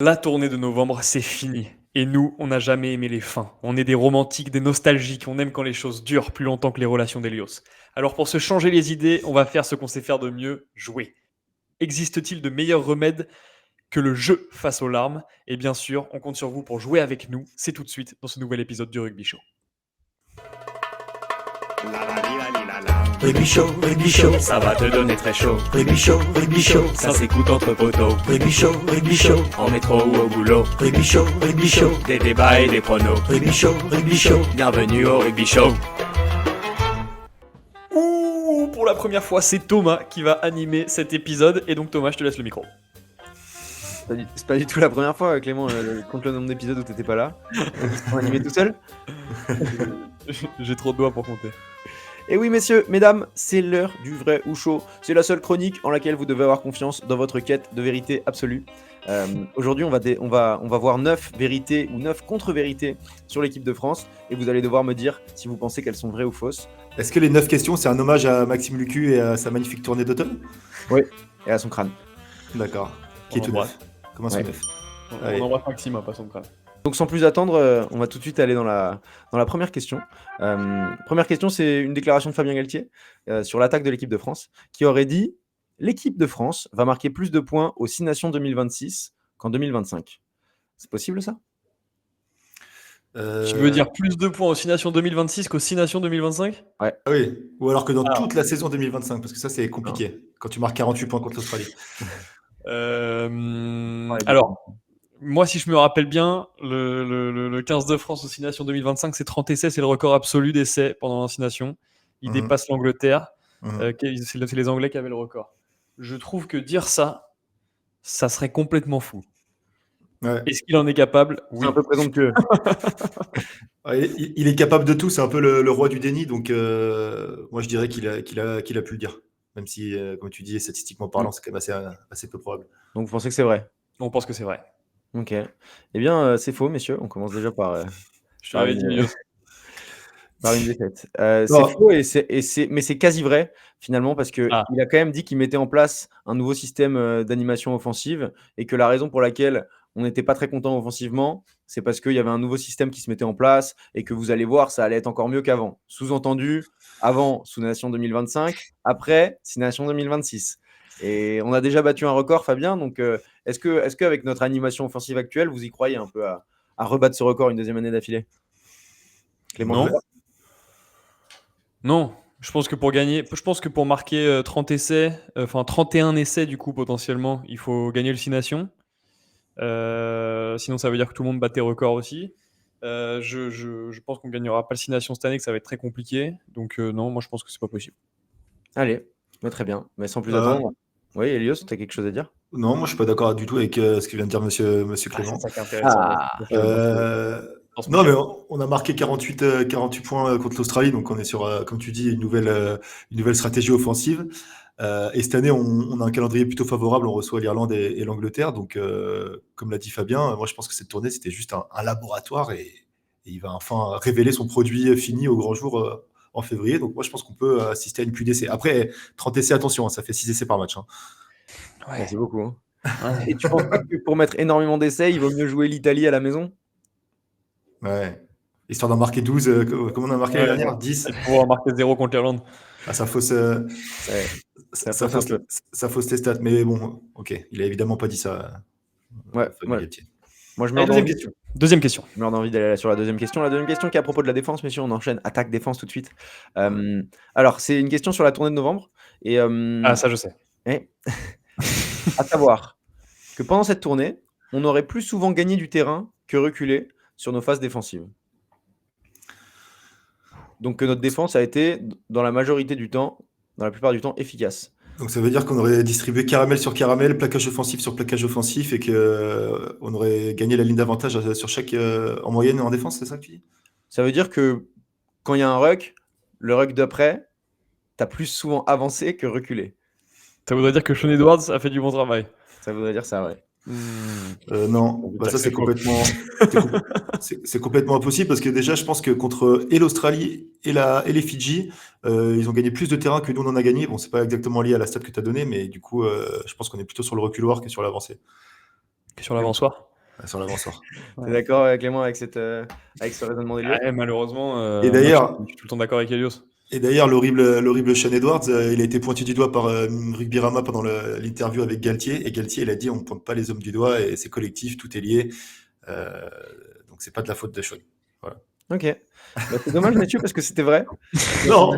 La tournée de novembre, c'est fini. Et nous, on n'a jamais aimé les fins. On est des romantiques, des nostalgiques, on aime quand les choses durent plus longtemps que les relations d'Hélios. Alors pour se changer les idées, on va faire ce qu'on sait faire de mieux, jouer. Existe-t-il de meilleurs remèdes que le jeu face aux larmes? Et bien sûr, on compte sur vous pour jouer avec nous. C'est tout de suite dans ce nouvel épisode du Rugby Show. Rugby Show, ça va te donner très chaud. Rugby Show, ça s'écoute entre poteaux. Rugby Show, en métro ou au boulot. Rugby Show, des débats et des pronos. Rugby Show, bienvenue au Rugby Show. Ouh, pour la première fois, c'est Thomas qui va animer cet épisode. Et donc Thomas, je te laisse le micro. C'est pas du tout la première fois, Clément, compte le nombre d'épisodes où t'étais pas là. Ils sont animés tout seul. J'ai trop de doigts pour compter. Et oui, messieurs, mesdames, c'est l'heure du vrai ou chaud. C'est la seule chronique en laquelle vous devez avoir confiance dans votre quête de vérité absolue. Aujourd'hui, on va voir 9 vérités ou 9 contre-vérités sur l'équipe de France. Et vous allez devoir me dire si vous pensez qu'elles sont vraies ou fausses. Est-ce que les 9 questions, c'est un hommage à Maxime Lucu et à sa magnifique tournée d'automne? Oui, et à son crâne. D'accord. Qui est tout neuf. Comment ça, neuf? On embrasse Maxime, pas son crâne. Donc sans plus attendre, on va tout de suite aller dans la première question. Première question, c'est une déclaration de Fabien Galtier sur l'attaque de l'équipe de France, qui aurait dit « L'équipe de France va marquer plus de points aux 6 Nations 2026 qu'en 2025 ». C'est possible ça? Tu veux dire plus de points aux 6 Nations 2026 qu'aux 6 Nations 2025? Ouais. Ah oui, ou alors que dans toute la saison 2025, parce que ça c'est compliqué, quand tu marques 48 points contre l'Australie. Alors, moi, si je me rappelle bien, le 15 de France aux 6 Nations 2025, c'est 30 essais, c'est le record absolu d'essais pendant les 6 Nations. Il dépasse l'Angleterre. C'est les Anglais qui avaient le record. Je trouve que dire ça serait complètement fou. Ouais. Est-ce qu'il en est capable? Oui. C'est un peu présomptueux. Il est capable de tout, c'est un peu le roi du déni, donc moi je dirais qu'il a pu le dire. Même si, comme tu dis, statistiquement parlant, c'est quand même assez peu probable. Donc vous pensez que c'est vrai? On pense que c'est vrai. Ok. Eh bien, c'est faux, messieurs. On commence déjà par... Je te l'avais dit, Milios. Par une défaite. C'est faux, mais c'est quasi vrai, finalement, parce qu'il a quand même dit qu'il mettait en place un nouveau système d'animation offensive et que la raison pour laquelle on n'était pas très content offensivement, c'est parce qu'il y avait un nouveau système qui se mettait en place et que vous allez voir, ça allait être encore mieux qu'avant. Sous-entendu, avant, sous Nation 2025, après, sous Nation 2026. Et on a déjà battu un record, Fabien, donc est-ce qu'avec notre animation offensive actuelle, vous y croyez un peu à rebattre ce record une deuxième année d'affilée? Clément? Non, je pense que pour marquer 30 essais, 31 essais du coup potentiellement, il faut gagner le 6 Nations. Sinon ça veut dire que tout le monde bat tes records aussi. Je pense qu'on gagnera pas le 6 Nations cette année, que ça va être très compliqué. Donc non, moi je pense que c'est pas possible. Allez, très bien. Mais sans plus attendre. Oui, Elios, tu as quelque chose à dire? Non, moi je suis pas d'accord du tout avec ce que vient de dire monsieur Clément. C'est ça qui est intéressant. Non, mais on a marqué 48 points contre l'Australie, donc on est sur, comme tu dis, une nouvelle stratégie offensive. Et cette année, on a un calendrier plutôt favorable. On reçoit l'Irlande et l'Angleterre. Donc, comme l'a dit Fabien, moi je pense que cette tournée, c'était juste un laboratoire et il va enfin révéler son produit fini au grand jour en février. Donc, moi je pense qu'on peut assister à une QDC. Après, 30 essais, attention, ça fait 6 essais par match. Ouais, c'est beaucoup. Et tu penses pas que pour mettre énormément d'essais, il vaut mieux jouer l'Italie à la maison? Ouais. Histoire d'en marquer 12, comme on a marqué l'année dernière, 10. Pour pouvoir marquer 0 contre l'Irlande. Ça fausse tes stats. Mais bon, ok. Il a évidemment pas dit ça. Ouais. Moi, je meurs d'envie. Deuxième question. Je meurs d'envie d'aller sur la deuxième question. La deuxième question qui est à propos de la défense, messieurs. On enchaîne attaque-défense tout de suite. Alors, c'est une question sur la tournée de novembre. Et, ça, je sais. À savoir que pendant cette tournée, on aurait plus souvent gagné du terrain que reculé sur nos phases défensives. Donc que notre défense a été, dans la majorité du temps, dans la plupart du temps, efficace. Donc ça veut dire qu'on aurait distribué caramel sur caramel, plaquage offensif sur plaquage offensif et qu'on aurait gagné la ligne d'avantage sur chaque en moyenne en défense, c'est ça que tu dis? Ça veut dire que quand il y a un ruck, le ruck d'après, t'as plus souvent avancé que reculé. Ça voudrait dire que Sean Edwards a fait du bon travail. Ça voudrait dire ça, ouais. Non, ça c'est complètement impossible parce que déjà je pense que contre et l'Australie et les Fidji, ils ont gagné plus de terrain que nous on en a gagné. Bon, c'est pas exactement lié à la stat que tu as donnée, mais du coup je pense qu'on est plutôt sur le reculoir que sur l'avancée. Que sur l'avançoir. sur l'avanceur. T'es d'accord, Clément, avec ce raisonnement d'Elios? Malheureusement, Et d'ailleurs, je suis tout le temps d'accord avec Elios. l'horrible Sean Edwards, il a été pointé du doigt par Rugby-Rama pendant l'interview avec Galtier. Et Galtier, il a dit on ne pointe pas les hommes du doigt et c'est collectif, tout est lié. Donc, c'est pas de la faute de Sean. Voilà. Ok. Bah, c'est dommage, messieurs, parce que c'était vrai. Non.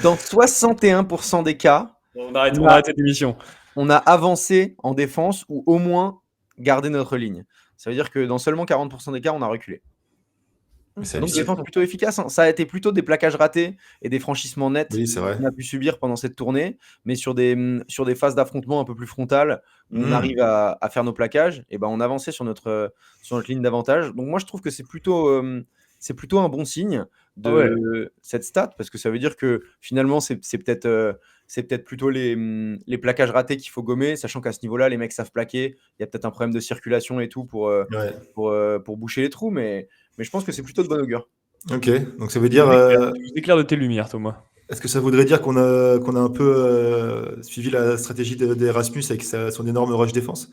Dans 61% des cas, On arrête cette émission. on a avancé en défense ou au moins gardé notre ligne. Ça veut dire que dans seulement 40% des cas, on a reculé. C'est Donc, hallucinant. défense plutôt efficace. Ça a été plutôt des plaquages ratés et des franchissements nets Oui, c'est vrai. qu'on a pu subir pendant cette tournée. Mais sur des phases d'affrontement un peu plus frontales, où on arrive à faire nos plaquages, et ben on avançait sur notre ligne d'avantage. Donc, moi, je trouve que c'est plutôt un bon signe de cette stat, parce que ça veut dire que finalement, c'est peut-être plutôt les plaquages ratés qu'il faut gommer, sachant qu'à ce niveau-là, les mecs savent plaquer. Il y a peut-être un problème de circulation et tout pour boucher les trous, mais je pense que c'est plutôt de bon augure. Ok, donc ça veut dire. Tu nous éclaires de tes lumières, Thomas. Est-ce que ça voudrait dire qu'on a un peu suivi la stratégie d'Erasmus avec son énorme rush défense?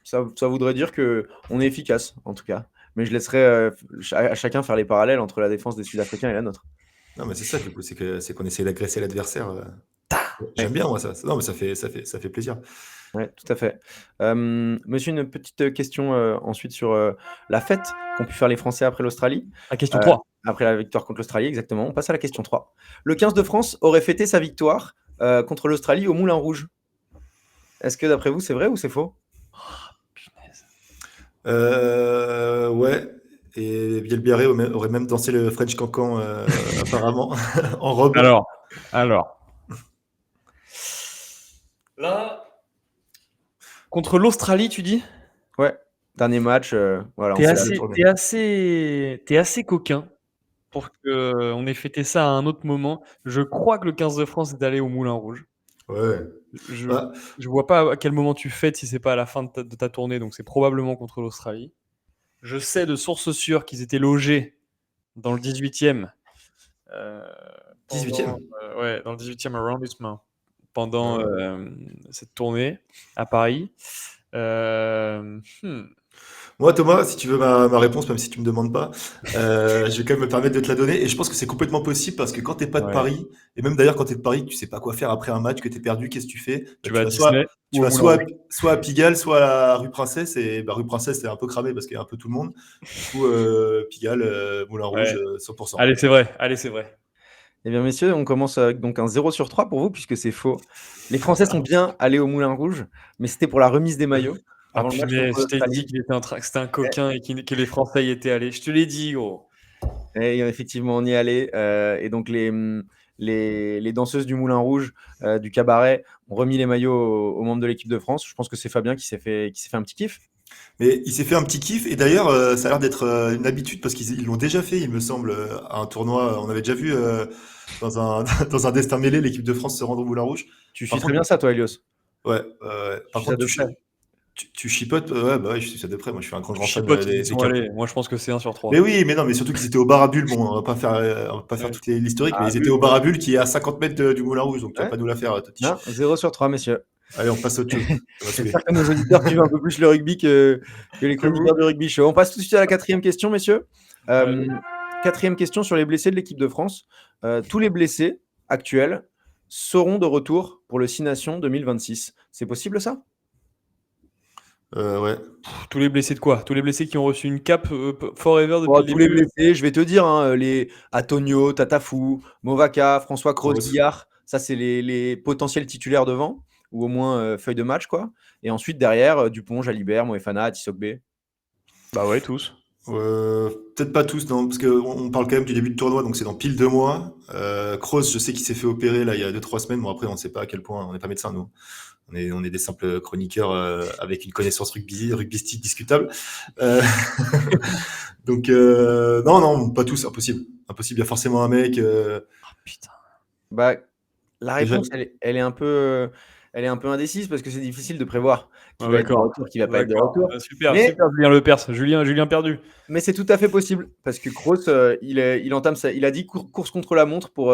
Ça voudrait dire qu'on est efficace, en tout cas. Mais je laisserai à chacun faire les parallèles entre la défense des Sud-Africains et la nôtre. Non, mais c'est ça, du coup, c'est qu'on essaie d'agresser l'adversaire. J'aime bien, moi, ça. Non, mais ça fait plaisir. Oui, tout à fait. Monsieur, une petite question ensuite sur la fête qu'ont pu faire les Français après l'Australie. La question 3. Après la victoire contre l'Australie, exactement. On passe à la question 3. Le 15 de France aurait fêté sa victoire contre l'Australie au Moulin Rouge. Est-ce que d'après vous, c'est vrai ou c'est faux? Ouais. Et Biel Biarré aurait même dansé le French Cancan, apparemment, en robe. Alors. Là. Contre l'Australie, tu dis? Ouais. Dernier match. Voilà, T'es assez coquin pour qu'on ait fêté ça à un autre moment. Je crois que le 15 de France est allé au Moulin Rouge. Ouais. Je vois pas à quel moment tu fêtes si c'est pas à la fin de ta tournée, donc c'est probablement contre l'Australie. Je sais de sources sûres qu'ils étaient logés dans le 18e. 18e? Ouais, dans le 18e arrondissement pendant cette tournée à Paris. Moi, Thomas, si tu veux ma réponse, même si tu me demandes pas, je vais quand même me permettre de te la donner. Et je pense que c'est complètement possible parce que quand t'es pas de Paris, et même d'ailleurs quand t'es de Paris, tu sais pas quoi faire après un match, que t'es perdu, qu'est-ce que tu fais? Tu vas à Disney Tu vas soit à Pigalle, soit à la rue Princesse. Et rue Princesse, c'est un peu cramé parce qu'il y a un peu tout le monde. Du coup, Pigalle, Moulin Rouge, 100%. Allez, c'est vrai. Eh bien, messieurs, on commence avec donc un 0 sur 3 pour vous, puisque c'est faux. Les Français sont bien allés au Moulin Rouge, mais c'était pour la remise des maillots. Avant le match je t'ai dit que c'était un coquin et que les Français y étaient allés. Je te l'ai dit, gros. Et effectivement, on y est allé. Et donc, les danseuses du Moulin Rouge, du cabaret, ont remis les maillots aux membres de l'équipe de France. Je pense que c'est Fabien qui s'est fait un petit kiff. Mais il s'est fait un petit kiff. Et d'ailleurs, ça a l'air d'être une habitude parce qu'ils l'ont déjà fait, il me semble, à un tournoi. On avait déjà vu dans un destin mêlé l'équipe de France se rendre au Moulin Rouge. Tu suis très bien ça, toi, Elios. Ouais. Par contre, tu chipotes. Ouais, je suis ça de près. Moi, je suis un grand fan des allés. Moi, je pense que c'est 1 sur 3. Mais oui, mais non, mais surtout qu'ils étaient au Barabule. Bon, on va pas faire toute l'historique, mais ils étaient au Barabule qui est à 50 mètres du Moulin Rouge. Donc, tu vas pas nous la faire, Toti. 0 sur 3, messieurs. Allez, on passe au dessus. J'espère que nos auditeurs suivent un peu plus le rugby que les chroniqueurs du Rugby Show. On passe tout de suite à la 4e question, messieurs. 4e question sur les blessés de l'équipe de France. Tous les blessés actuels seront de retour pour le 6 Nations 2026. C'est possible, ça? Ouais. Tous les blessés de quoi? Tous les blessés qui ont reçu une cape forever depuis le début. Tous les blessés, je vais te dire, les Antonio, Tatafou, Movaka, François Cross-Guillard, ça c'est les potentiels titulaires devant, ou au moins feuille de match, quoi. Et ensuite, derrière, Dupont, Jalibert, Moefana, Tissokbe. Bah ouais, tous. Peut-être pas tous, non, parce qu'on parle quand même du début de tournoi, donc c'est dans pile 2 mois. Kroos, je sais qu'il s'est fait opérer là il y a 2-3 semaines. Bon, après, on ne sait pas à quel point, on n'est pas médecin, nous. On est des simples chroniqueurs avec une connaissance rugbystique discutable. Donc, non, pas tous, impossible. Impossible, il y a forcément un mec. Putain. Bah, la réponse, elle est un peu indécise parce que c'est difficile de prévoir qui va être de retour, qui va pas être de retour. Super, Julien Lepers, Julien perdu. Mais c'est tout à fait possible parce que Kroos, il a dit course contre la montre pour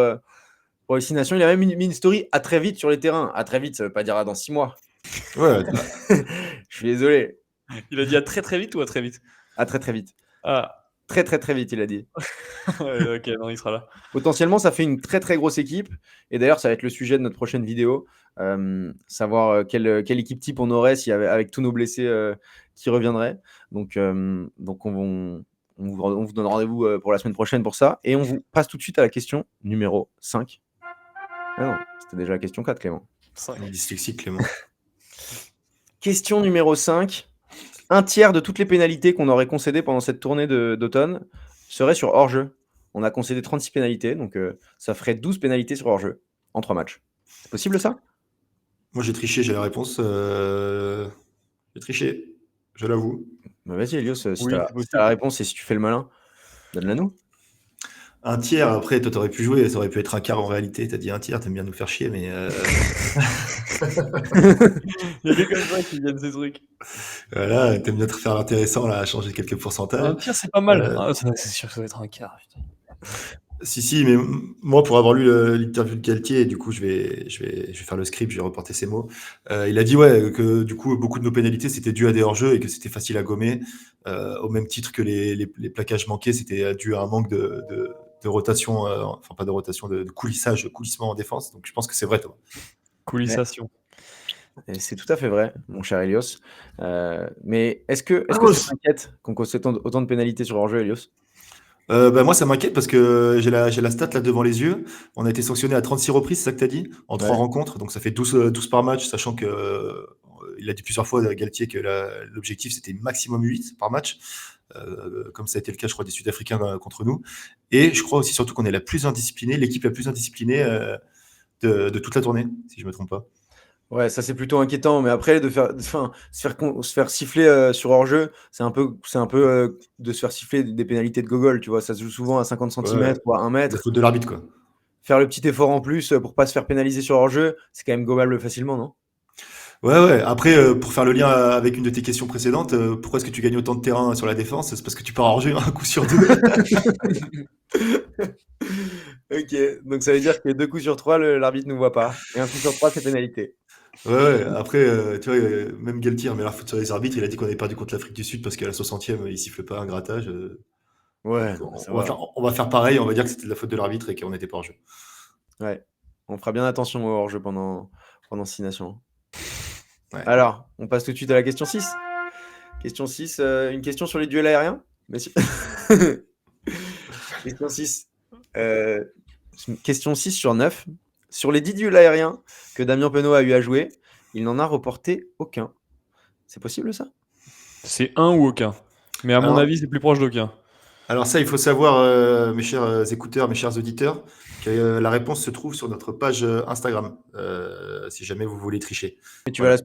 les 6 Nations. Il a même mis une story à très vite sur les terrains. À très vite, ça veut pas dire dans 6 mois. Ouais. Je suis désolé. Il a dit à très très vite ou à très vite? À très très vite. Ah. Très très très vite, il a dit. Ouais, ok, non, il sera là. Potentiellement, ça fait une très très grosse équipe. Et d'ailleurs, ça va être le sujet de notre prochaine vidéo. Savoir quelle équipe type on aurait avec tous nos blessés qui reviendraient. Donc on vous donne rendez-vous pour la semaine prochaine pour ça. Et on vous passe tout de suite à la question numéro 5. Ah non, c'était déjà la question 4, Clément. Dyslexique, Clément. Question numéro 5. Un tiers de toutes les pénalités qu'on aurait concédées pendant cette tournée d'automne serait sur hors-jeu. On a concédé 36 pénalités, donc ça ferait 12 pénalités sur hors-jeu en 3 matchs. C'est possible ça? Moi, j'ai triché, j'ai la réponse. J'ai triché, je l'avoue. Bah vas-y, Elios, si Oui, tu as la réponse et si tu fais le malin, donne-la nous. Un tiers, après, toi, t'aurais pu jouer, ça aurait pu être un quart en réalité. T'as dit un tiers, t'aimes bien nous faire chier, mais. Il y a des comme ça qui viennent ces trucs. Voilà, t'aimes bien te faire intéressant, là, à changer quelques pourcentages. Un tiers, c'est pas mal. C'est sûr que ça va être un quart. Putain. Si, mais moi, pour avoir lu l'interview de Galtier, du coup, je vais faire le script, je vais reporter ces mots. Il a dit, ouais, que du coup, beaucoup de nos pénalités, c'était dû à des hors-jeux et que c'était facile à gommer, au même titre que les plaquages manqués, c'était dû à un manque de rotation, enfin pas de rotation, de coulissement en défense. Donc, je pense que c'est vrai, Thomas. Coulissation. Et c'est tout à fait vrai, mon cher Elios. Mais est-ce que ça t'inquiète qu'on concède autant de pénalités sur hors-jeu, Elios? Moi, ça m'inquiète parce que j'ai la stat là devant les yeux. On a été sanctionné à 36 reprises, c'est ça que tu as dit, en 3 rencontres. Donc ça fait 12 par match, sachant que il a dit plusieurs fois, Galtier, que l'objectif c'était maximum 8 par match. Comme ça a été le cas, je crois, des Sud-Africains contre nous. Et je crois aussi surtout qu'on est la plus indisciplinée, l'équipe la plus indisciplinée de toute la tournée, si je me trompe pas. Ouais, ça c'est plutôt inquiétant, mais après se faire siffler sur hors-jeu, c'est un peu de se faire siffler des pénalités de gogol, tu vois, ça se joue souvent à 50 cm ou à 1 mètre. La faute de l'arbitre, quoi. Faire le petit effort en plus pour pas se faire pénaliser sur hors-jeu, c'est quand même gommable facilement, non? Ouais. Après, pour faire le lien avec une de tes questions précédentes, pourquoi est-ce que tu gagnes autant de terrain sur la défense? C'est parce que tu pars hors-jeu un coup sur 2. Ok, donc ça veut dire que 2 coups sur 3, l'arbitre ne voit pas. Et 1 coup sur 3, c'est pénalité. Ouais. Après, tu vois, même Galtier met la faute sur les arbitres. Il a dit qu'on avait perdu contre l'Afrique du Sud parce qu'à la 60e, il siffle pas un grattage. Ouais, on va faire pareil. On va dire que c'était de la faute de l'arbitre et qu'on n'était pas hors-jeu. Ouais, on fera bien attention au hors-jeu pendant 6 nations. Ouais. Alors, on passe tout de suite à la question 6. Question 6, une question sur les duels aériens, messieurs. Question 6. Question 6 sur 9. Sur les 10 duels aériens que Damien Penaud a eu à jouer, il n'en a reporté aucun. C'est possible, ça? C'est un ou aucun. Mais à mon avis, c'est plus proche d'aucun. Alors ça, il faut savoir, mes chers écouteurs, mes chers auditeurs, que la réponse se trouve sur notre page Instagram, si jamais vous voulez tricher. Mais tu vas la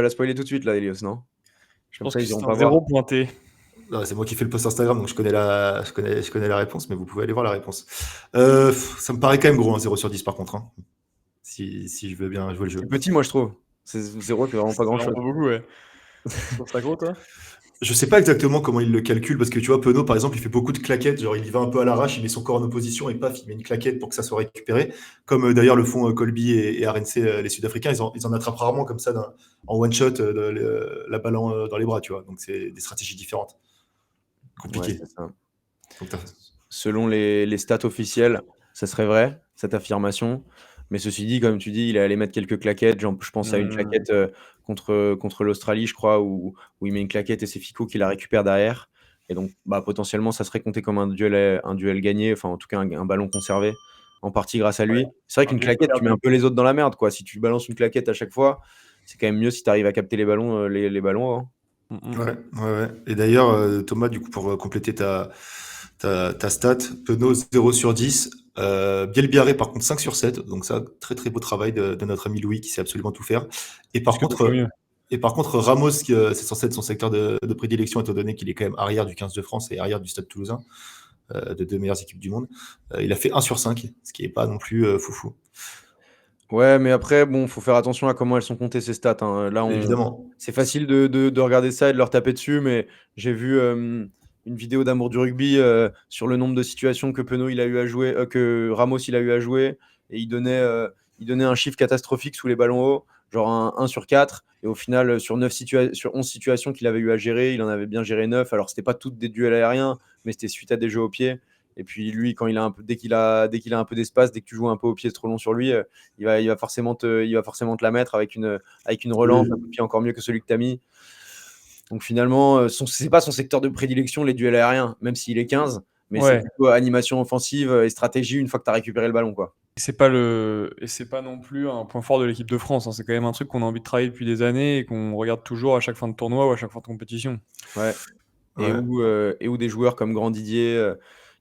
spoiler tout de suite, là, Elios, non? Je pense que c'est un 0 pointé. Non, c'est moi qui fais le post Instagram, donc je connais la réponse, mais vous pouvez aller voir la réponse. Ça me paraît quand même gros, un 0 sur 10 par contre. Hein. Si je veux bien jouer le jeu. C'est petit, moi, je trouve. C'est 0, c'est vraiment pas grand-chose. C'est beaucoup, ouais. Tu trouves ça gros, toi? Je sais pas exactement comment il le calcule, parce que tu vois, Penaud, par exemple, il fait beaucoup de claquettes, genre il y va un peu à l'arrache, il met son corps en opposition et paf, il met une claquette pour que ça soit récupéré, comme d'ailleurs le font Colby et RNC, les Sud-Africains, ils en attrapent rarement comme ça en one-shot la balle dans les bras, tu vois, donc c'est des stratégies différentes. Compliqué. Ouais, selon les stats officielles, ça serait vrai, cette affirmation. Mais ceci dit, comme tu dis, il est allé mettre quelques claquettes. Je pense à une claquette contre l'Australie, je crois, où il met une claquette et c'est Fico qui la récupère derrière. Et donc, potentiellement, ça serait compté comme un duel gagné, enfin, en tout cas, un ballon conservé, en partie grâce à lui. Ouais. C'est vrai qu'une claquette, tu mets un peu les autres dans la merde, quoi. Si tu balances une claquette à chaque fois, c'est quand même mieux si tu arrives à capter les ballons. Hein. Ouais. Et d'ailleurs, Thomas, du coup, pour compléter ta stat, Penaud 0 sur 10, Bielbiarré par contre 5 sur 7, donc ça, très très beau travail de notre ami Louis qui sait absolument tout faire. Et par contre, Ramos, c'est censé être son secteur de prédilection étant donné qu'il est quand même arrière du 15 de France et arrière du Stade Toulousain, de 2 meilleures équipes du monde. Il a fait 1 sur 5, ce qui n'est pas non plus foufou. Ouais, mais après, bon, faut faire attention à comment elles sont comptées ces stats. Hein. Là, évidemment, c'est facile de regarder ça et de leur taper dessus, mais j'ai vu une vidéo d'Amour du rugby sur le nombre de situations que Penaud il a eu à jouer, que Ramos il a eu à jouer, et il donnait un chiffre catastrophique sous les ballons hauts. genre un 1 sur 4. Et au final, sur 11 situations qu'il avait eu à gérer, il en avait bien géré 9. Alors, c'était pas toutes des duels aériens, mais c'était suite à des jeux au pied. Et puis lui, quand dès qu'il a un peu d'espace, dès que tu joues un peu au pied trop long sur lui, il va forcément te la mettre avec une relance, un coup de pied encore mieux que celui que tu as mis. Donc finalement, c'est pas son secteur de prédilection, les duels aériens, même s'il est 15, mais c'est plutôt animation offensive et stratégie une fois que tu as récupéré le ballon, quoi. Et c'est pas non plus un point fort de l'équipe de France, hein. C'est quand même un truc qu'on a envie de travailler depuis des années et qu'on regarde toujours à chaque fin de tournoi ou à chaque fin de compétition. Ouais. Et où des joueurs comme Grand Didier,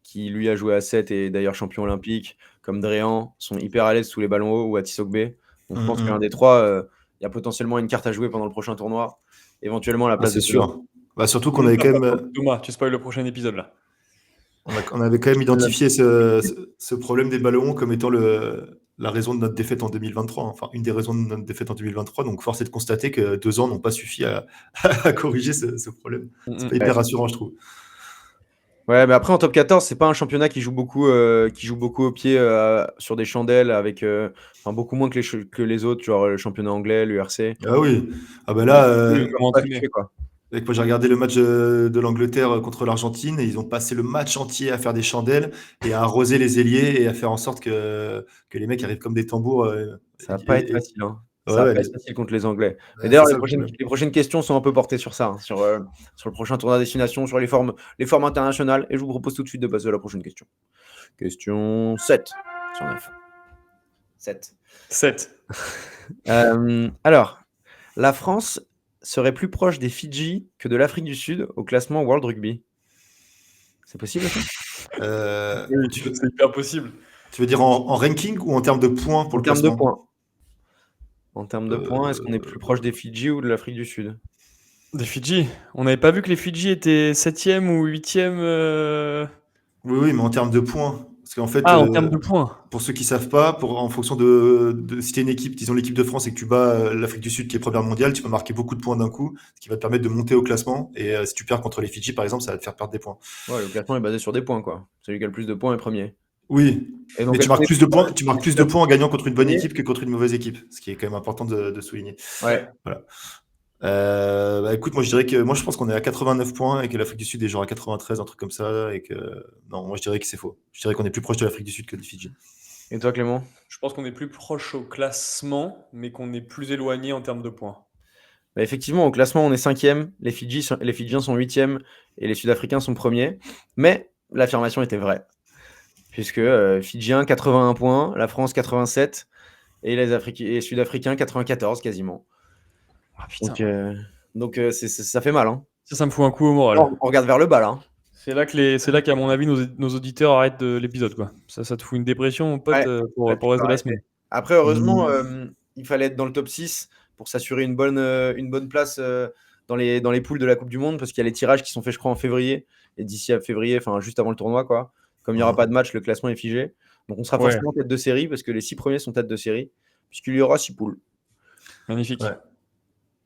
qui lui a joué à 7 et d'ailleurs champion olympique, comme Dréan, sont hyper à l'aise sous les ballons hauts, ou à Tissot-Bé. Donc je pense qu'un des trois, il y a potentiellement une carte à jouer pendant le prochain tournoi, éventuellement à la place c'est sûr. Surtout qu'on avait quand même. Thomas, tu spoil le prochain épisode là. On avait quand même identifié ce problème des ballons comme étant la raison de notre défaite en 2023, enfin une des raisons de notre défaite en 2023. Donc force est de constater que 2 ans n'ont pas suffi à corriger ce problème. C'est pas hyper rassurant, je trouve. Ouais, mais après en top 14, c'est pas un championnat qui joue beaucoup au pied sur des chandelles avec beaucoup moins que les autres, genre le championnat anglais, l'URC. Ah oui. Ah ben là, moi j'ai regardé le match de l'Angleterre contre l'Argentine et ils ont passé le match entier à faire des chandelles et à arroser les ailiers et à faire en sorte que les mecs arrivent comme des tambours. Ça va pas être facile, hein. Ça va pas être facile contre les Anglais. Et d'ailleurs, les prochaines questions sont un peu portées sur ça, hein, sur le prochain tournoi à destination, sur les formes internationales. Et je vous propose tout de suite de passer à la prochaine question. Question 7 sur 9. 7. Alors, la France serait plus proche des Fidji que de l'Afrique du Sud au classement World Rugby. C'est possible ça Oui, c'est hyper possible. Tu veux dire en ranking ou en termes de points pour le classement? En termes de points, est-ce qu'on est plus proche des Fidji ou de l'Afrique du Sud? Des Fidji. On n'avait pas vu que les Fidji étaient 7e ou 8e Oui, mais en termes de points. Parce qu'en fait, en termes de points. Pour ceux qui ne savent pas, en fonction de si tu es une équipe, disons l'équipe de France, et que tu bats l'Afrique du Sud qui est première mondiale, tu peux marquer beaucoup de points d'un coup, ce qui va te permettre de monter au classement. Et si tu perds contre les Fidji, par exemple, ça va te faire perdre des points. Ouais, le classement est basé sur des points, quoi. Celui qui a le plus de points est premier. Oui, et donc, mais tu marques plus de points en gagnant contre une bonne équipe que contre une mauvaise équipe, ce qui est quand même important de souligner. Ouais. Voilà. Écoute, moi je pense qu'on est à 89 points et que l'Afrique du Sud est genre à 93, un truc comme ça, et que non, moi je dirais que c'est faux. Je dirais qu'on est plus proche de l'Afrique du Sud que des Fidji. Et toi, Clément? Je pense qu'on est plus proche au classement, mais qu'on est plus éloigné en termes de points. Bah, effectivement, au classement, on est 5e, les Fidjiens sont 8e et les Sud-Africains sont premiers. Mais l'affirmation était vraie. Puisque Fidjiens, 81 points, la France, 87, et les Sud-Africains, 94 quasiment. Ah, putain. Donc ça fait mal. Hein. Ça me fout un coup au moral. On regarde vers le bas, là. Hein. C'est là qu'à mon avis, nos auditeurs arrêtent l'épisode, quoi. Ça te fout une dépression, mon pote, pour le reste de la semaine. Après, heureusement, il fallait être dans le top 6 pour s'assurer une bonne place dans les poules de la Coupe du Monde, parce qu'il y a les tirages qui sont faits, je crois, en février. Et d'ici à février, enfin juste avant le tournoi, quoi. Comme il n'y aura pas de match, le classement est figé. Donc on sera forcément tête de série, parce que les 6 premiers sont tête de série, puisqu'il y aura 6 poules. Magnifique. Ouais.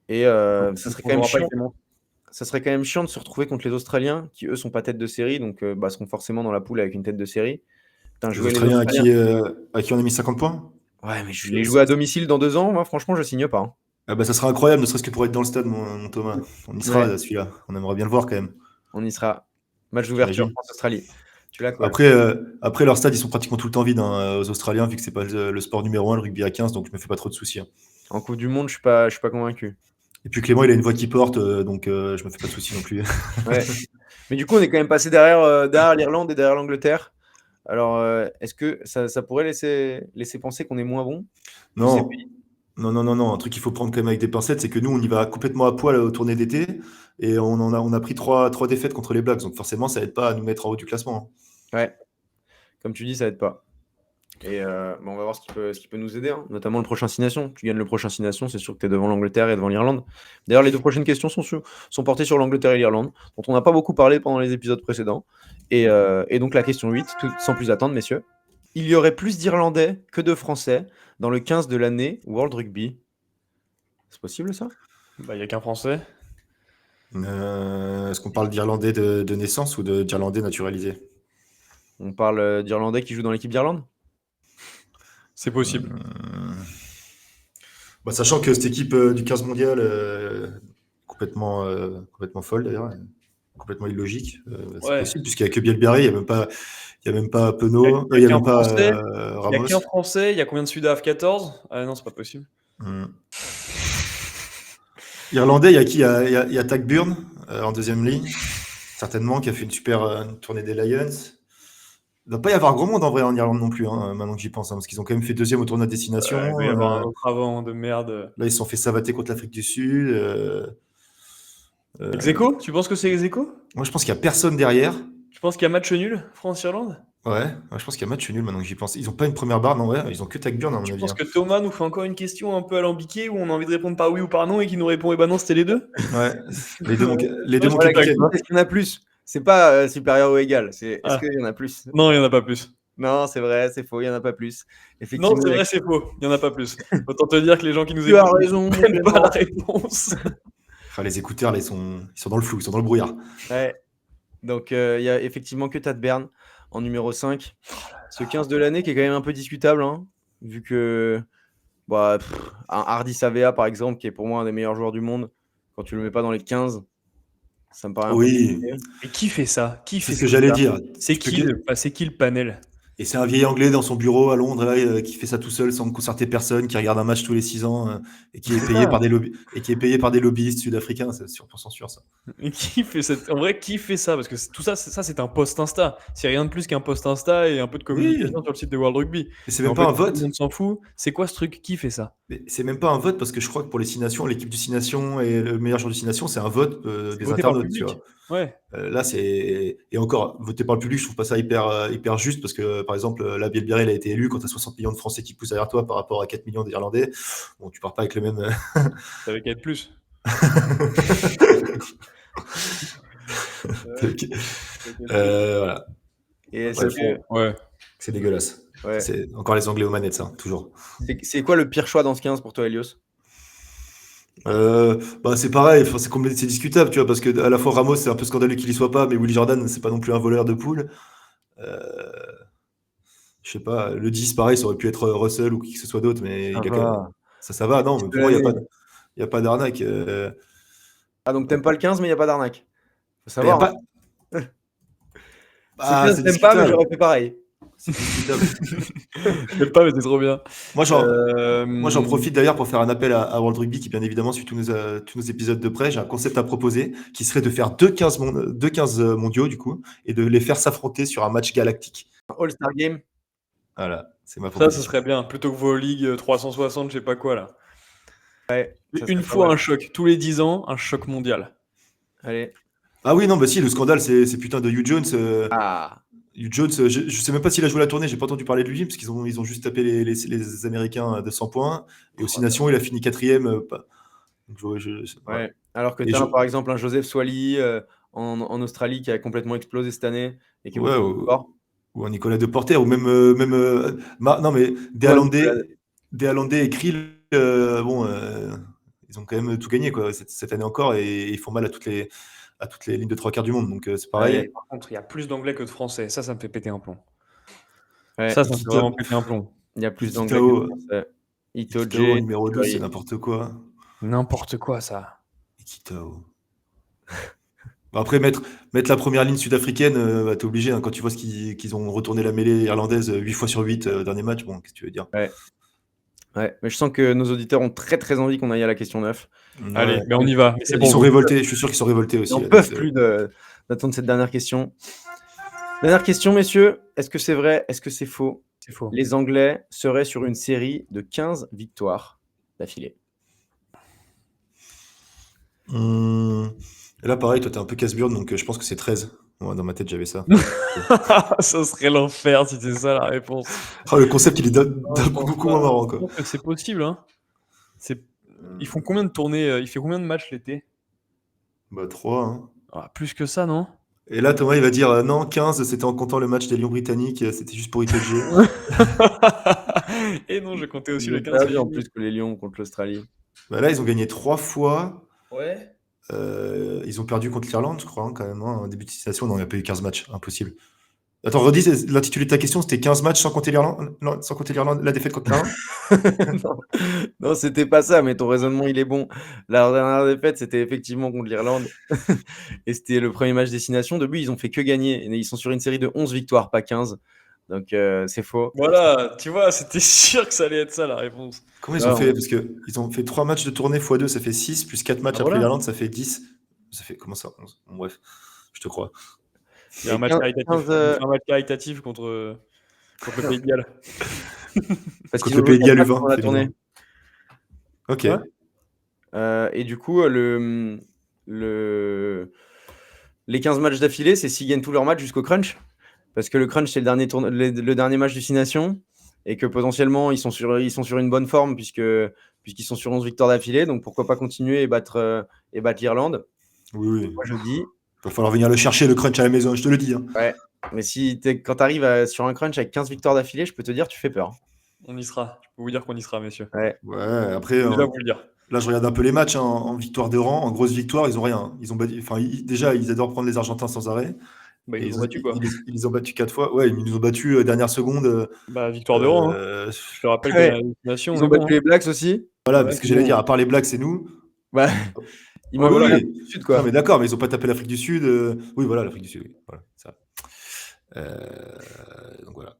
Et ça serait quand même chiant. Ça serait quand même chiant de se retrouver contre les Australiens, qui eux sont pas tête de série, donc seront forcément dans la poule avec une tête de série. Les Australiens à qui on a mis 50 points. Ouais, mais je les jouer à domicile dans 2 ans, moi franchement je signe pas. Hein. Ah bah ça sera incroyable, ne serait-ce que pour être dans le stade, mon Thomas. On y sera celui-là. On aimerait bien le voir quand même. On y sera. Match d'ouverture France-Australie. Tu l'as quoi? Après leur stade, ils sont pratiquement tout le temps vides aux Australiens, vu que c'est pas le sport numéro 1, le rugby à 15, donc je me fais pas trop de soucis. Hein. En Coupe du Monde, je suis pas convaincu. Et puis Clément, il a une voix qui porte, donc je me fais pas de soucis non plus. Ouais. Mais du coup, on est quand même passé derrière l'Irlande et derrière l'Angleterre. Alors, est-ce que ça pourrait laisser penser qu'on est moins bon? Non. Un truc qu'il faut prendre quand même avec des pincettes, c'est que nous, on y va complètement à poil aux tournées d'été et on a pris 3 défaites contre les Blacks. Donc forcément, ça aide pas à nous mettre en haut du classement. Hein. Ouais. Comme tu dis, ça aide pas. Et on va voir ce qui peut nous aider, hein. Notamment le prochain 6 Nations. Tu gagnes le prochain 6 Nations, c'est sûr que tu es devant l'Angleterre et devant l'Irlande. D'ailleurs, les 2 prochaines questions sont portées sur l'Angleterre et l'Irlande, dont on n'a pas beaucoup parlé pendant les épisodes précédents. Et donc la question 8, sans plus attendre, messieurs. Il y aurait plus d'Irlandais que de Français dans le 15 de l'année World Rugby. C'est possible ça? Il n'y a qu'un Français. Est-ce qu'on parle d'Irlandais de naissance ou d'Irlandais naturalisés? On parle d'Irlandais qui jouent dans l'équipe d'Irlande? C'est possible. Bah, sachant que cette équipe du 15 mondial, complètement folle d'ailleurs, complètement illogique, c'est possible, puisqu'il n'y a que Bielbarré, il n'y a même pas Penaud, il n'y a même pas Il n'y a Ramos. qu'un Français, il y a combien de Sudaf? 14? Ah non, c'est pas possible. Irlandais, il y a qui? Il y a Tag Burn en deuxième ligne, certainement, qui a fait une super tournée des Lions. Il ne doit pas y avoir grand monde en vrai en Irlande non plus, maintenant que j'y pense, parce qu'ils ont quand même fait deuxième au tournoi de destination. Il doit y avoir un autre avant de merde. Là, ils se sont fait savater contre l'Afrique du Sud. Ex-aequo? Tu penses que c'est ex-aequo? Moi, je pense qu'il n'y a personne derrière. Tu penses qu'il y a match nul, France-Irlande? Ouais, je pense qu'il y a match nul maintenant que j'y pense. Ils n'ont pas une première barre, non, ouais, ils ont que Tag Burn à mon avis. Je pense que Thomas nous fait encore une question un peu alambiquée où on a envie de répondre par oui ou par non et qui nous répond, eh ben non, c'était les deux. Ouais, les deux, mon Voilà, est-ce qu'il y en a plus? C'est pas supérieur ou égal, c'est est-ce qu'il y en a plus? Non, il n'y en a pas plus. Non, c'est vrai, c'est faux, il n'y en a pas plus. Effectivement, non, c'est vrai, c'est faux, il n'y en a pas plus. Autant te dire que les gens qui nous tu as raison, ne prennent pas la réponse. Les écouteurs, là, ils sont dans le flou, ils sont dans le brouillard. Ouais. Donc, il y a effectivement que Tad Bern en numéro 5. Ce 15 de l'année qui est quand même un peu discutable, vu que un Hardy Savea, par exemple, qui est pour moi un des meilleurs joueurs du monde, quand tu le mets pas dans les 15, ça me paraît un peu compliqué. Mais qui fait ça? C'est ce que j'allais dire. C'est qui le panel? Et c'est un vieil Anglais dans son bureau à Londres là, qui fait ça tout seul sans concerter personne, qui regarde un match tous les 6 ans et qui est payé par des lobbyistes sud-africains, c'est 100% sûr ça. Et qui fait en vrai, qui fait ça? Parce que tout ça, c'est un post Insta. C'est rien de plus qu'un post Insta et un peu de communication sur le site de World Rugby. Mais c'est même pas un vote. Tout le monde s'en fout. C'est quoi ce truc? Qui fait ça? Mais c'est même pas un vote parce que je crois que pour les 6 Nations, l'équipe du 6 Nations et le meilleur joueur du 6 Nations, c'est un vote des internautes, tu vois. Ouais. Là, c'est. Et encore, voter par le public, je trouve pas ça hyper juste parce que, par exemple, la Bielbarré, il a été élu quand tu as 60 millions de Français qui poussent derrière toi par rapport à 4 millions d'Irlandais. Bon, tu pars pas avec le même. Ça va être plus. Voilà. Et c'est dégueulasse. Ouais. C'est encore les Anglais aux manettes, ça, toujours. C'est quoi le pire choix dans ce 15 pour toi, Elios? C'est pareil, c'est discutable, tu vois, parce que à la fois Ramos, c'est un peu scandaleux qu'il y soit pas, mais Willy Jordan, c'est pas non plus un voleur de poule. Je sais pas, le 10, pareil, ça aurait pu être Russell ou qui que ce soit d'autre, mais ça va, non, mais pour moi, il n'y a pas d'arnaque. Ah, donc t'aimes pas le 15, mais il n'y a pas d'arnaque. Faut savoir. T'aimes pas, mais j'aurais fait pareil. C'est discutable. Je sais pas, mais c'est trop bien. Moi, j'en profite d'ailleurs pour faire un appel à World Rugby qui, bien évidemment, suit tous nos épisodes de près. J'ai un concept à proposer qui serait de faire deux 15 mondiaux, du coup, et de les faire s'affronter sur un match galactique. All-Star Game. Voilà, c'est ma proposition. Ça, ce serait bien. Plutôt que vos ligues 360, je sais pas quoi, là. Ouais, une fois un choc. Tous les 10 ans, un choc mondial. Allez. Ah oui, non, bah si, le scandale, c'est putain de Hugh Jones. Hugh Jones, je sais même pas s'il a joué la tournée, j'ai pas entendu parler de lui, parce qu'ils ont juste tapé les Américains de 100 points. Et aux 6 Nations, il a fini 4ème. Ouais. Alors que tu as par exemple un Joseph Swally en Australie qui a complètement explosé cette année. Et qui ou un Nicolas Deporter, ou même non, mais des Hollandais et Krill, ils ont quand même tout gagné quoi, cette année encore, et ils font mal à toutes les lignes de 3/4 du monde, donc c'est pareil. Ouais, par contre, il y a plus d'anglais que de français, ça me fait péter un plomb. Ouais, ça me fait vraiment péter un plomb. Il y a plus d'anglais que de français. Ikitao, numéro 2, c'est n'importe quoi. N'importe quoi, ça. Ikitao. Après, mettre la première ligne sud-africaine, t'es obligé, quand tu vois qu'ils ont retourné la mêlée irlandaise 8 fois sur 8 dernier match, bon, qu'est-ce que tu veux dire? Ouais, mais je sens que nos auditeurs ont très très envie qu'on aille à la question 9. Allez, mais on y va. Mais ils sont révoltés, je suis sûr qu'ils sont révoltés aussi. Ils n'en peuvent plus d'attendre cette dernière question. Dernière question, messieurs. Est-ce que c'est vrai? Est-ce que c'est faux? C'est faux. Les Anglais seraient sur une série de 15 victoires d'affilée. Et là, pareil, toi, t'es un peu casse-burne, donc je pense que c'est 13. Ouais, dans ma tête, j'avais ça. Ça serait l'enfer si c'est ça la réponse. Le concept, il est beaucoup moins marrant, quoi. C'est possible, hein. Ils font combien de tournées? Il fait combien de matchs l'été? 3, hein. Plus que ça, non? Et là, Thomas, il va dire non, 15, c'était en comptant le match des Lions britanniques, c'était juste pour ITG. Et non, je comptais aussi le 15. En plus que les Lions contre l'Australie. Là, ils ont gagné 3 fois. Ouais. Ils ont perdu contre l'Irlande, je crois, quand même. En début de situation, non, il n'y a pas eu 15 matchs, impossible. Attends, redis l'intitulé de ta question, c'était 15 matchs sans compter l'Irlande, la défaite contre l'Irlande. Non, c'était pas ça, mais ton raisonnement, il est bon. La dernière défaite, c'était effectivement contre l'Irlande. Et c'était le premier match destination. Depuis, ils ont fait que gagner. Et ils sont sur une série de 11 victoires, pas 15. Donc, c'est faux. Voilà, tu vois, c'était sûr que ça allait être ça la réponse. Comment ils ont fait? Parce qu'ils ont fait 3 matchs de tournée x2, ça fait 6, plus 4 matchs après l'Irlande, ça fait 10. Ça fait comment ça? 11. Bon, bref, je te crois. Il y a un match caritatif contre le Pays de Galles. Parce contre le Pays de Galles U20. La tournée. Ok. Et du coup, les 15 matchs d'affilée, c'est s'ils gagnent tous leurs matchs jusqu'au crunch. Parce que le crunch, c'est le dernier match du 6 Nations. Et que potentiellement, ils sont sur une bonne forme puisqu'ils sont sur 11 victoires d'affilée. Donc pourquoi pas continuer et battre l'Irlande. Oui. Moi, je dis. Il va falloir venir le chercher, le crunch à la maison, je te le dis. Hein. Ouais. Mais quand tu arrives sur un crunch avec 15 victoires d'affilée, je peux te dire, tu fais peur. On y sera. Je peux vous dire qu'on y sera, messieurs. Ouais. Après, vous le dire. Là, je regarde un peu les matchs en victoire de rang, en grosse victoire, ils ont rien. Déjà, ils adorent prendre les Argentins sans arrêt. Bah, ils les ont battus 4 fois. Ouais, ils nous ont battus dernière seconde. Victoire de rang. Hein. Je te rappelle que la destination. Ils ont battu les Blacks aussi. Voilà, parce que j'allais dire, à part les Blacks, c'est nous. Bah, ils m'ont volé l'Afrique du Sud, quoi. Non, mais d'accord, mais ils n'ont pas tapé l'Afrique du Sud. Oui, voilà, l'Afrique du Sud. Oui. Voilà, ça. Donc voilà.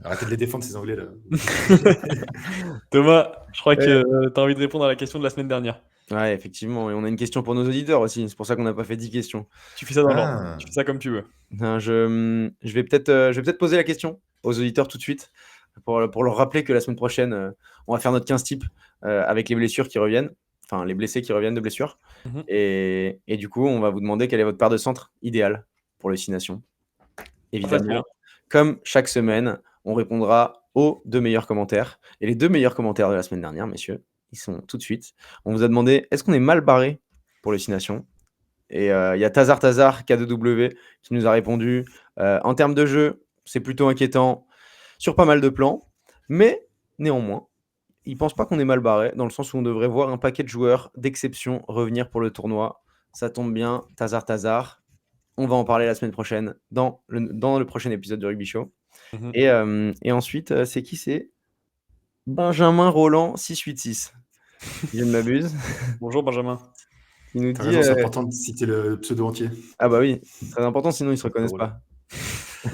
Arrêtez de les défendre, ces Anglais là. Thomas, je crois que tu as envie de répondre à la question de la semaine dernière. Ouais, effectivement. Et on a une question pour nos auditeurs aussi. C'est pour ça qu'on n'a pas fait 10 questions. Tu fais ça dans l'ordre. Tu fais ça comme tu veux. Non, je vais peut-être poser la question aux auditeurs tout de suite pour leur rappeler que la semaine prochaine, on va faire notre 15 types avec les blessures qui reviennent. Enfin, les blessés qui reviennent de blessures. Et du coup, on va vous demander quelle est votre paire de centre idéale pour le 6 Nations. Évidemment, comme chaque semaine, on répondra aux 2 meilleurs commentaires. Et les 2 meilleurs commentaires de la semaine dernière, messieurs, ils sont tout de suite. On vous a demandé, est-ce qu'on est mal barré pour le 6 Nations? Et il y a Tazar K2W qui nous a répondu, en termes de jeu, c'est plutôt inquiétant sur pas mal de plans. Mais néanmoins, il ne pense pas qu'on est mal barré, dans le sens où on devrait voir un paquet de joueurs d'exception revenir pour le tournoi. Ça tombe bien, Tazar. On va en parler la semaine prochaine dans le prochain épisode du Rugby Show. Et ensuite, c'est qui? C'est Benjamin Roland 686. Si je ne m'abuse. Bonjour Benjamin. Il nous dit. C'est important de citer le pseudo entier. Ah bah oui, très important, sinon ils ne se reconnaissent pas.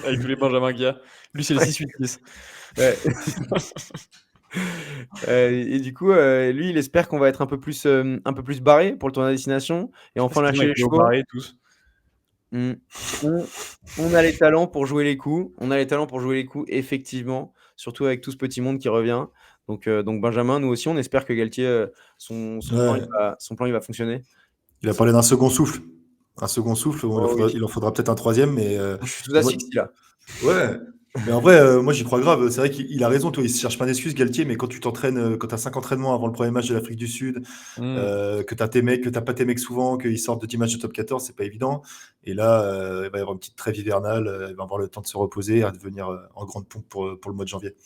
Avec tous les Benjamin qu'il y a. Lui, c'est le 686. Ouais. Et du coup, lui, il espère qu'on va être un peu plus barré pour le tournoi destination et enfin lâcher les chevaux. Tous. On a les talents pour jouer les coups. Effectivement, surtout avec tout ce petit monde qui revient. Donc Benjamin, nous aussi, on espère que Galtier, son plan, il va fonctionner. Il a parlé d'un second souffle. Il en faudra peut-être un troisième, mais. Je suis tout asphyxié là. Ouais. Mais en vrai, moi j'y crois grave. C'est vrai qu'il a raison, toi. Il se cherche pas d'excuses, Galtier, mais quand tu t'entraînes, quand tu as 5 entraînements avant le premier match de l'Afrique du Sud, que t'as pas tes mecs souvent, qu'ils sortent de 10 matchs de top 14, c'est pas évident. Et là, il va y avoir une petite trêve hivernale, il va avoir le temps de se reposer et de venir en grande pompe pour le mois de janvier.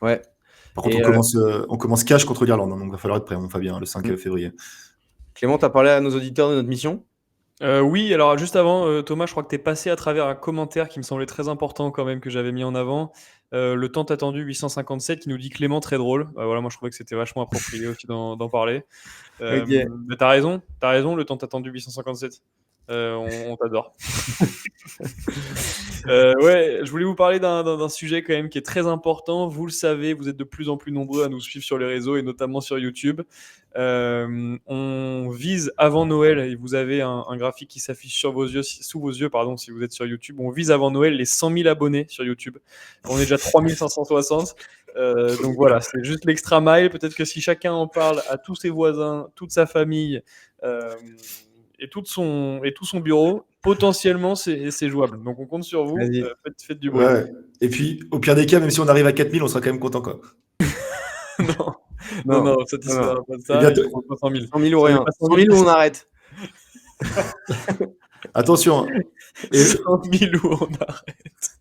Ouais. Par contre, on commence cash contre l'Irlande, donc il va falloir être prêt, Fabien, le 5 février. Clément, tu as parlé à nos auditeurs de notre mission? Oui, alors juste avant, Thomas, je crois que tu es passé à travers un commentaire qui me semblait très important quand même, que j'avais mis en avant. Le temps attendu 857 qui nous dit Clément, très drôle. Voilà, moi je trouvais que c'était vachement approprié aussi d'en parler. Okay. Mais t'as raison, le temps attendu 857. On t'adore. Ouais, je voulais vous parler d'un sujet quand même qui est très important. Vous le savez, vous êtes de plus en plus nombreux à nous suivre sur les réseaux et notamment sur YouTube. On vise avant Noël, et vous avez un graphique qui s'affiche sous vos yeux, si vous êtes sur YouTube. On vise avant Noël les 100 000 abonnés sur YouTube. On est déjà 3560. Donc voilà, c'est juste l'extra mile. Peut-être que si chacun en parle à tous ses voisins, toute sa famille, et tout son bureau, potentiellement c'est jouable. Donc on compte sur vous, faites du bruit. Ouais. Et puis au pire des cas, même si on arrive à 4000, on sera quand même content, quoi. non, satisfait pas de ça. 100 000 ou rien. 100 000 ou on arrête. Attention. 100 000 ou on arrête.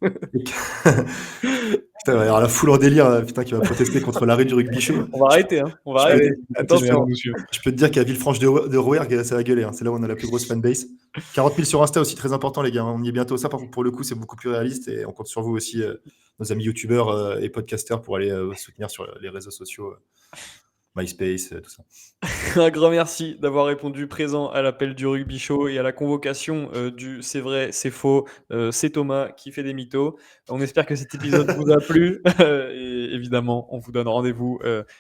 Putain, il va y avoir la foule en délire, putain, qui va protester contre l'arrêt du rugby show. On va arrêter, hein. On va arrêter. Attention. Je peux te dire qu'à Villefranche de Rouergue, ça va gueuler. Hein. C'est là où on a la plus grosse fanbase. 40 000 sur Insta aussi, très important, les gars. On y est bientôt. Ça, par contre, pour le coup, c'est beaucoup plus réaliste et on compte sur vous aussi, nos amis youtubeurs et podcasteurs, pour aller soutenir sur les réseaux sociaux, MySpace, tout ça. Un grand merci d'avoir répondu présent à l'appel du rugby show et à la convocation du c'est vrai, c'est faux, c'est Thomas qui fait des mythos. On espère que cet épisode vous a plu et évidemment, on vous donne rendez-vous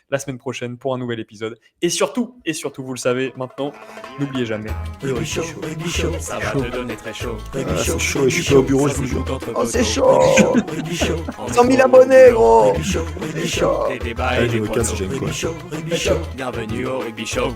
la semaine prochaine pour un nouvel épisode. Et surtout, vous le savez maintenant, n'oubliez jamais. Le rugby show, ça va te donner très chaud. C'est chaud et je suis pas au bureau, je vous le jure. Oh, c'est chaud. 100 000 abonnés, gros. Rugby show, des débats et Allez, des je me casse, pronos. j'aime quoi. Rugby show, bienvenue au rugby show.